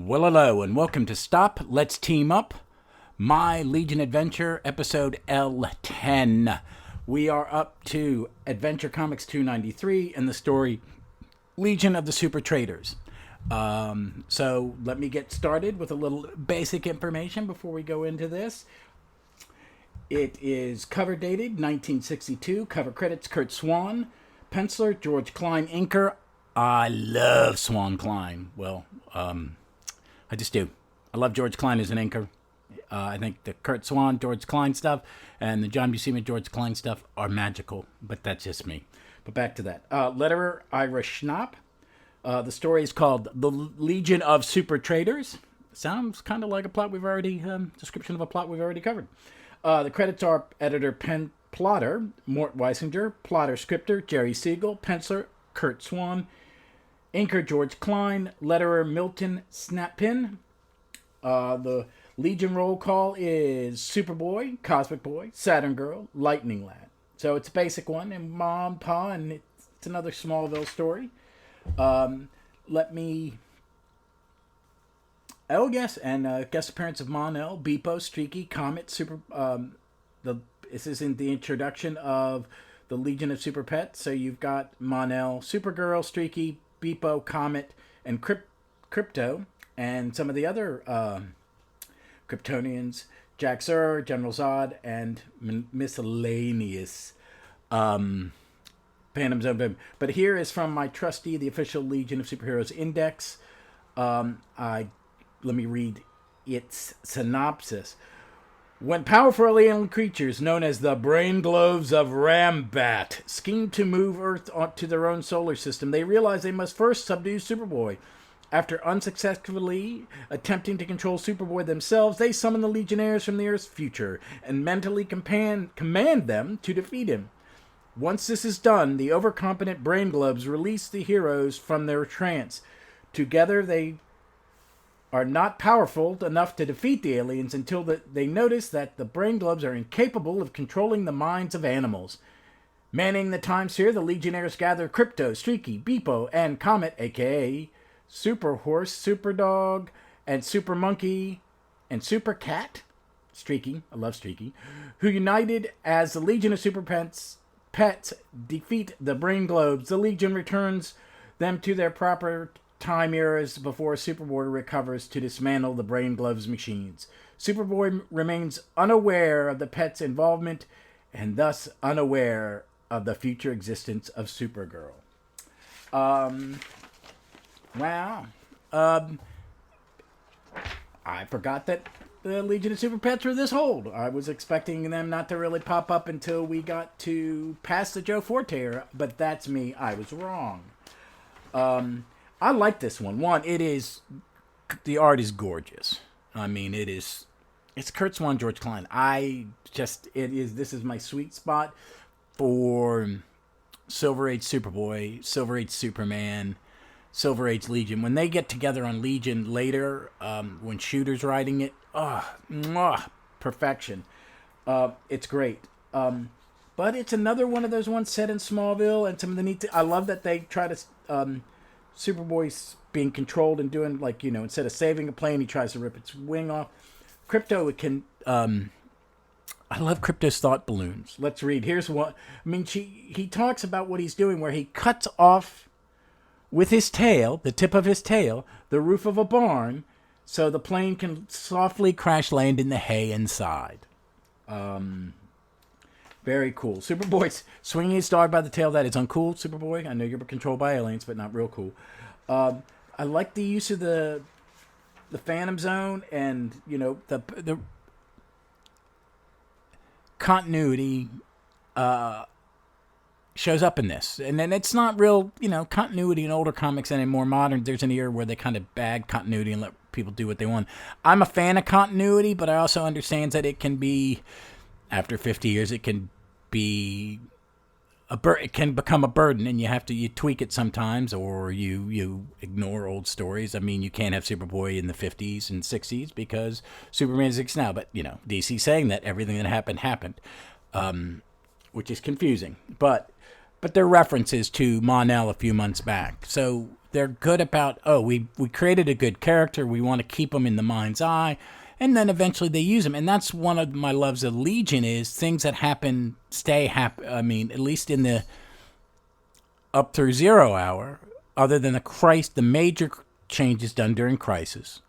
Well, hello, and welcome to Stop, Let's Team Up, my Legion Adventure, episode L10. We are up to Adventure Comics 293 and the story Legion of the Super-Traitors. So let me get started with a little basic information before we go into this. It is cover dated 1962. Cover credits Kurt Swan. Penciler George Klein. Inker. I love Swan Klein. Well, I just do. I love George Klein as an inker. I think the Kurt Swan, George Klein stuff and the John Buscema, George Klein stuff are magical, but that's just me. But back to that. Letterer Ira Schnapp. The story is called The Legion of Super-Traitors. Sounds kind of like a plot we've already, description of a plot we've already covered. The credits are editor Plotter, Mort Weisinger, plotter scripter Jerry Siegel, penciler Kurt Swan, inker George Klein, letterer Milton Snappin. The Legion roll call is Superboy, Cosmic Boy, Saturn Girl, Lightning Lad. So it's a basic one, and Mom, Pa, and it's another Smallville story. Guest appearance of Mon-El, Beepo, Streaky, Comet, this isn't the introduction of the Legion of Super Pets, so you've got Mon-El, Supergirl, Streaky, Beepo, Comet, and Crypto, and some of the other Kryptonians, Jack Zur, General Zod, and miscellaneous Phantom Zone. But here is from my trusty, the official Legion of Superheroes Index. Let me read its synopsis. When powerful alien creatures known as the Brain Globes of Rambat scheme to move Earth onto their own solar system, they realize they must first subdue Superboy. After unsuccessfully attempting to control Superboy themselves, they summon the Legionnaires from the Earth's future and mentally command them to defeat him. Once this is done, the overcompetent Brain Globes release the heroes from their trance. Together, they are not powerful enough to defeat the aliens until they notice that the Brain Globes are incapable of controlling the minds of animals. Manning the time sphere, the Legionnaires gather Crypto, Streaky, Beepo, and Comet, a.k.a. Super Horse, Super Dog, and Super Monkey, and Super Cat, Streaky, I love Streaky, who united as the Legion of Super Pets defeat the Brain Globes. The Legion returns them to their proper time eras before Superboy recovers to dismantle the Brain Globes machines. Superboy remains unaware of the Pets' involvement and thus unaware of the future existence of Supergirl. Wow. I forgot that the Legion of Super Pets were this old. I was expecting them not to really pop up until we got to past the Joe Forte era, but that's me. I was wrong. I like this one. The art is gorgeous. I mean, it's Kurt Swan, George Klein. This is my sweet spot for Silver Age Superboy, Silver Age Superman, Silver Age Legion. When they get together on Legion later, when Shooter's writing it, perfection. It's great. But it's another one of those ones set in Smallville, and some of the I love that they try to, Superboy's being controlled and doing, instead of saving a plane, he tries to rip its wing off. Crypto I love Crypto's thought balloons. Let's read. Here's what, he talks about what he's doing, where he cuts off with his tail, the tip of his tail, the roof of a barn, so the plane can softly crash land in the hay inside. Very cool. Superboy's swinging his dog by the tail. That is uncool, Superboy. I know you're controlled by aliens, but not real cool. I like the use of the Phantom Zone and, the continuity shows up in this. And then it's not real, continuity in older comics and in more modern. There's an era where they kind of bag continuity and let people do what they want. I'm a fan of continuity, but I also understand that it can be, after 50 years, it can be it can become a burden, and you tweak it sometimes, or you ignore old stories. I mean, you can't have Superboy in the 50s and 60s because Superman exists now. But DC saying that everything that happened, which is confusing. But there are references to Mon-El a few months back. So they're good about, oh, we created a good character, we want to keep them in the mind's eye, and then eventually they use them. And that's one of my loves of Legion, is things that happen stay happen. I mean, at least in the up through 0 hour, other than the major changes done during Crisis,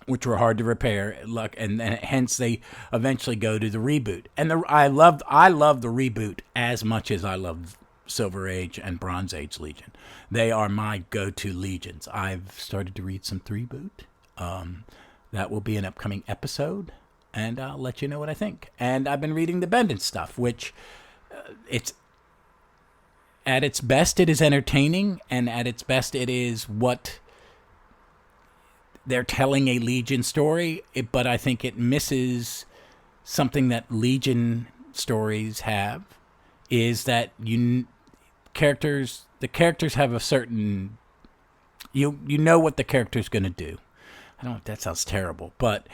which were hard to repair, and hence they eventually go to the reboot. And I love the reboot as much as I love Silver Age and Bronze Age Legion. They are my go-to Legions. I've started to read some 3-boot. That will be an upcoming episode, and I'll let you know what I think. And I've been reading the Bendant stuff, which it's at its best it is entertaining, and at its best it is what they're telling a Legion story, but I think it misses something that Legion stories have, is that the characters have a certain, you know what the character's going to do. I don't know if that sounds terrible, but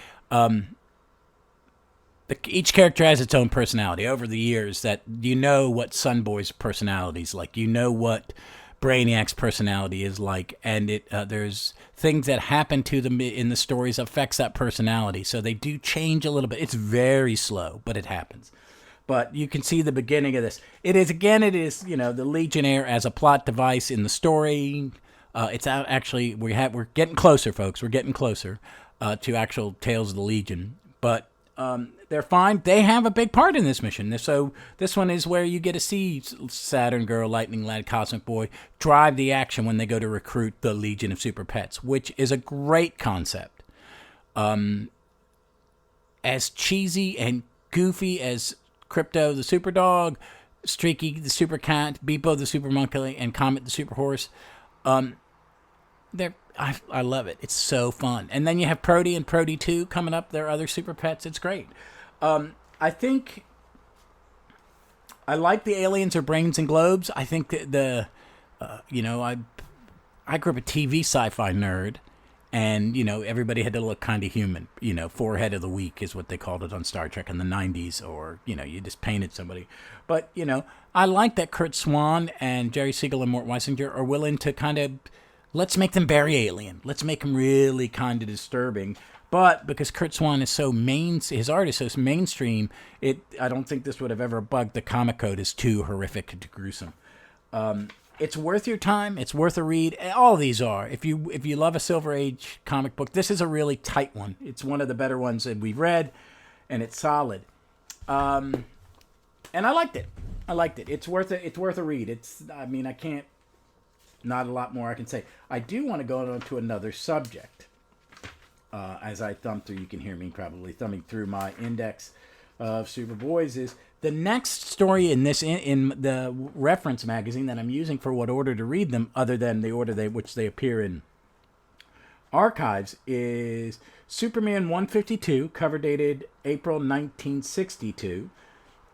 each character has its own personality. Over the years, that you know what Sunboy's personality is like, you know what Brainiac's personality is like, and there's things that happen to them in the stories affects that personality, so they do change a little bit. It's very slow, but it happens. But you can see the beginning of this. It is the Legionnaire as a plot device in the story. It's out actually. We're getting closer, folks. We're getting closer to actual Tales of the Legion, but they're fine. They have a big part in this mission. So this one is where you get to see Saturn Girl, Lightning Lad, Cosmic Boy drive the action when they go to recruit the Legion of Super Pets, which is a great concept. As cheesy and goofy as Crypto the Super Dog, Streaky the Super Cat, Beepo the Super Monkey, and Comet the Super Horse, I love it. It's so fun. And then you have Prody and Prody 2 coming up. There are other Super Pets. It's great. I think I like the aliens or brains and globes. I think that I grew up a TV sci-fi nerd, and everybody had to look kind of human. Forehead of the week is what they called it on Star Trek in the 90s, or you just painted somebody. But I like that Kurt Swan and Jerry Siegel and Mort Weisinger are willing to kind of, let's make them very alien. Let's make them really kind of disturbing. But because Kurt Swan is so his art is so mainstream, I don't think this would have ever bugged the comic code as too horrific and gruesome. It's worth your time. It's worth a read. All of these are. If you love a Silver Age comic book, this is a really tight one. It's one of the better ones that we've read, and it's solid. And I liked it. It's worth it. It's worth a read. Not a lot more I can say. I do want to go on to another subject. As I thumb through, you can hear me probably thumbing through my index of Superboys, is the next story in the reference magazine that I'm using for what order to read them, other than the order which they appear in archives, is Superman 152, cover dated April 1962.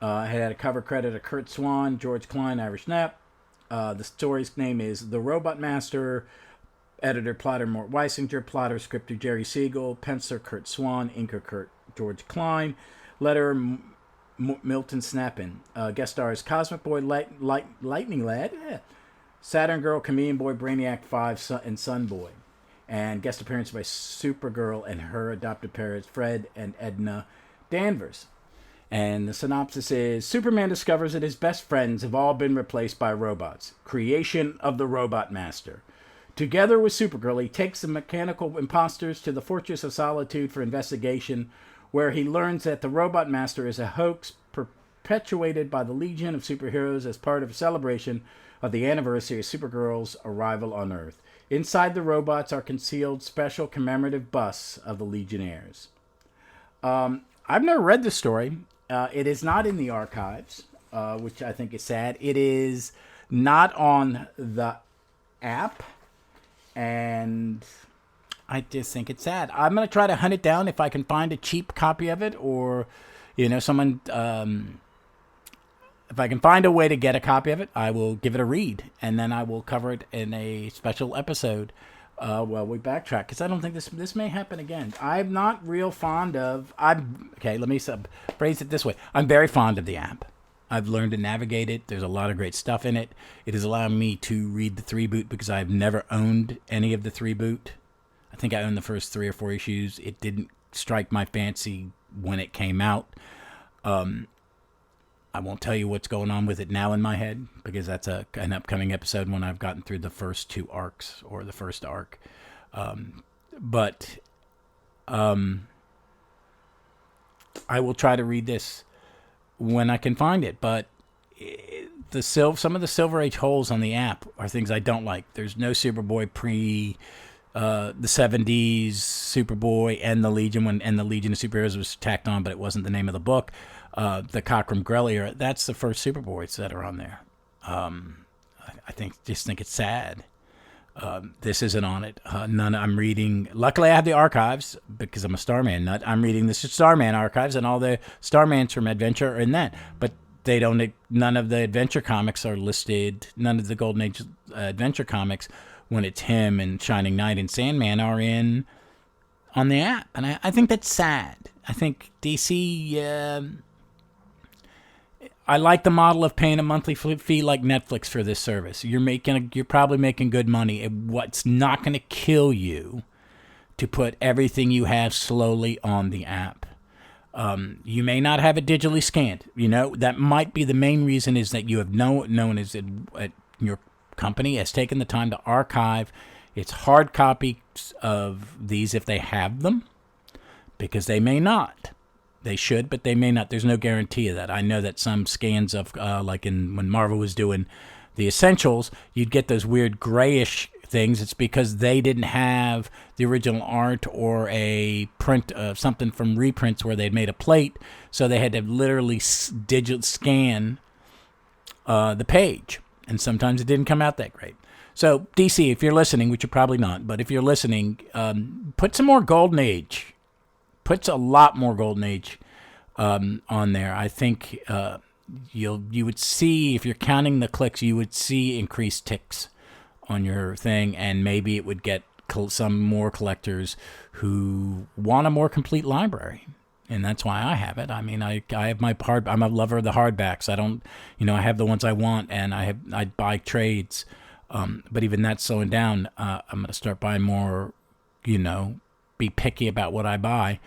It had a cover credit of Kurt Swan, George Klein, Irish Knapp. The story's name is The Robot Master. Editor, plotter, Mort Weisinger. Plotter, scripter, Jerry Siegel. Penciler, Kurt Swan. Inker, George Klein. Letterer, Milton Snapin. Guest stars Cosmic Boy, Lightning Lad. Saturn Girl, Chameleon Boy, Brainiac 5, and Sun Boy. And guest appearance by Supergirl and her adopted parents, Fred and Edna Danvers. And the synopsis is, Superman discovers that his best friends have all been replaced by robots. Creation of the Robot Master. Together with Supergirl, he takes the mechanical imposters to the Fortress of Solitude for investigation, where he learns that the Robot Master is a hoax perpetuated by the Legion of Superheroes as part of a celebration of the anniversary of Supergirl's arrival on Earth. Inside the robots are concealed special commemorative busts of the Legionnaires. I've never read this story. It is not in the archives, which I think is sad. It is not on the app. And I just think it's sad. I'm going to try to hunt it down if I can find a cheap copy of it, or, someone, if I can find a way to get a copy of it, I will give it a read, and then I will cover it in a special episode while we backtrack, because I don't think this may happen again. I'm not real fond of, let me phrase it this way. I'm very fond of the app. I've learned to navigate it. There's a lot of great stuff in it. It has allowed me to read the 3-boot because I've never owned any of the 3-boot. I think I owned the first 3 or 4 issues. It didn't strike my fancy when it came out. I won't tell you what's going on with it now in my head because that's an upcoming episode when I've gotten through the first 2 arcs or the first arc. But I will try to read this when I can find it. But some of the Silver Age holes on the app are things I don't like. There's no Superboy pre the 70s Superboy and the Legion and the Legion of Super-Heroes was tacked on, but it wasn't the name of the book. The Cockrum Grell era, that's the first Superboys that are on there. I think it's sad. This isn't on it. I'm reading. Luckily, I have the archives because I'm a Starman nut. I'm reading the Starman archives, and all the Starmans from Adventure are in that. But they don't. None of the Adventure comics are listed. None of the Golden Age Adventure comics, when it's him and Shining Knight and Sandman, are on the app, and I think that's sad. I think DC. I like the model of paying a monthly fee like Netflix for this service. You're probably making good money. What's not going to kill you to put everything you have slowly on the app. You may not have it digitally scanned. That might be the main reason is that you have known is that your company has taken the time to archive its hard copies of these if they have them, because they may not. They should, but they may not. There's no guarantee of that. I know that some scans of, when Marvel was doing the Essentials, you'd get those weird grayish things. It's because they didn't have the original art or a print of something from reprints where they'd made a plate, so they had to literally digital scan the page, and sometimes it didn't come out that great. So, DC, if you're listening, which you're probably not, but if you're listening, put some more Golden Age. Puts a lot more Golden Age on there. I think you would see, if you're counting the clicks, you would see increased ticks on your thing, and maybe it would get some more collectors who want a more complete library. And that's why I have it. I mean, I have my part. I'm a lover of the hardbacks. I don't, I have the ones I want, and I buy trades. But even that's slowing down. I'm going to start buying more, be picky about what I buy.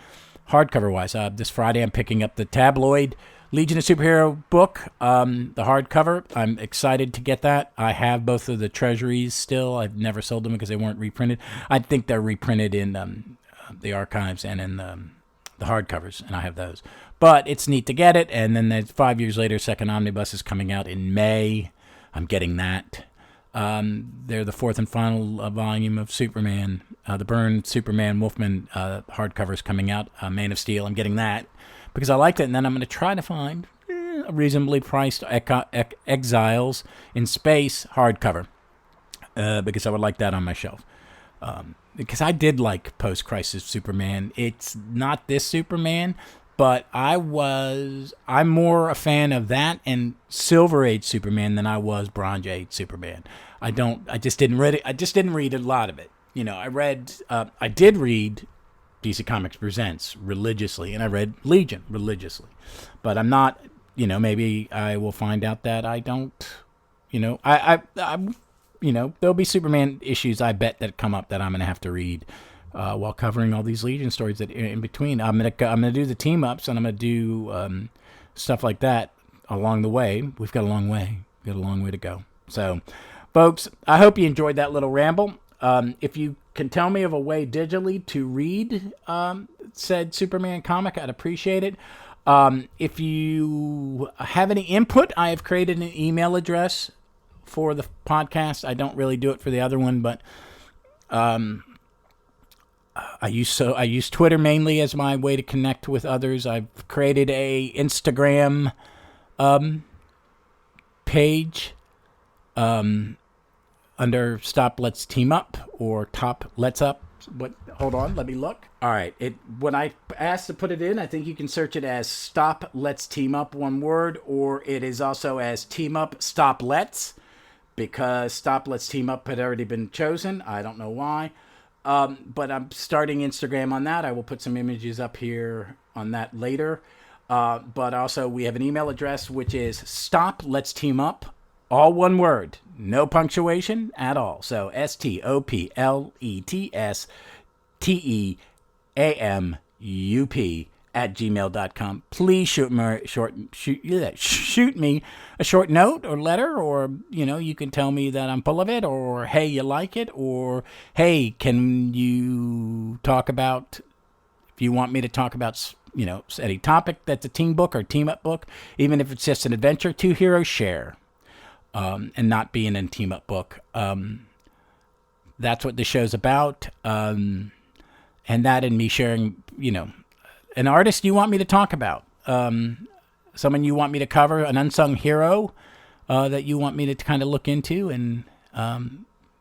Hardcover wise, this Friday I'm picking up the tabloid Legion of Superhero book, the hardcover. I'm excited to get that. I have both of the treasuries still. I've never sold them because they weren't reprinted. I think they're reprinted in the archives and in the hardcovers, and I have those. But it's neat to get it, and then 5 years later, second omnibus is coming out in May. I'm getting that. They're the 4th and final volume of Superman. The Byrne Superman Wolfman hardcover is coming out. Man of Steel. I'm getting that because I liked it. And then I'm going to try to find a reasonably priced Exiles in Space hardcover because I would like that on my shelf. Because I did like post-crisis Superman. It's not this Superman, but I'm more a fan of that and Silver Age Superman than I was Bronze Age Superman. I just didn't read a lot of it. I did read DC Comics Presents religiously, and I read Legion religiously. But I'm not, maybe I will find out that I don't, there'll be Superman issues, I bet, that come up that I'm going to have to read while covering all these Legion stories that in between. I'm gonna do the team ups, and I'm gonna do stuff like that along the way. We've got a long way. We've got a long way to go. So, folks, I hope you enjoyed that little ramble. If you can tell me of a way digitally to read said Superman comic, I'd appreciate it. If you have any input, I have created an email address for the podcast. I don't really do it for the other one, but I use Twitter mainly as my way to connect with others. I've created a Instagram page under Stop Let's Team Up or Top Let's Up. Hold on, let me look. All right, when I asked to put it in, I think you can search it as Stop Let's Team Up, one word, or it is also as Team Up Stop Let's, because Stop Let's Team Up had already been chosen. I don't know why. But I'm starting Instagram on that. I will put some images up here on that later. But also we have an email address, which is stop let's team up, all one word, no punctuation at all. So STOPLETSTEAMUP@gmail.com. Please shoot me a short note or letter, or you can tell me that I'm full of it, or hey, you like it, or hey, can you talk about, if you want me to talk about any topic that's a team book or team up book, even if it's just an adventure, two heroes share, and not being a team up book. That's what the show's about. And that, and me sharing, an artist you want me to talk about, someone you want me to cover, an unsung hero that you want me to kind of look into, and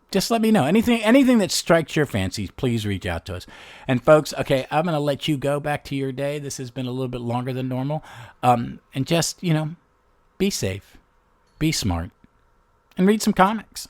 just let me know. Anything that strikes your fancy, please reach out to us. And folks, okay, I'm going to let you go back to your day. This has been a little bit longer than normal. And just, be safe, be smart, and read some comics.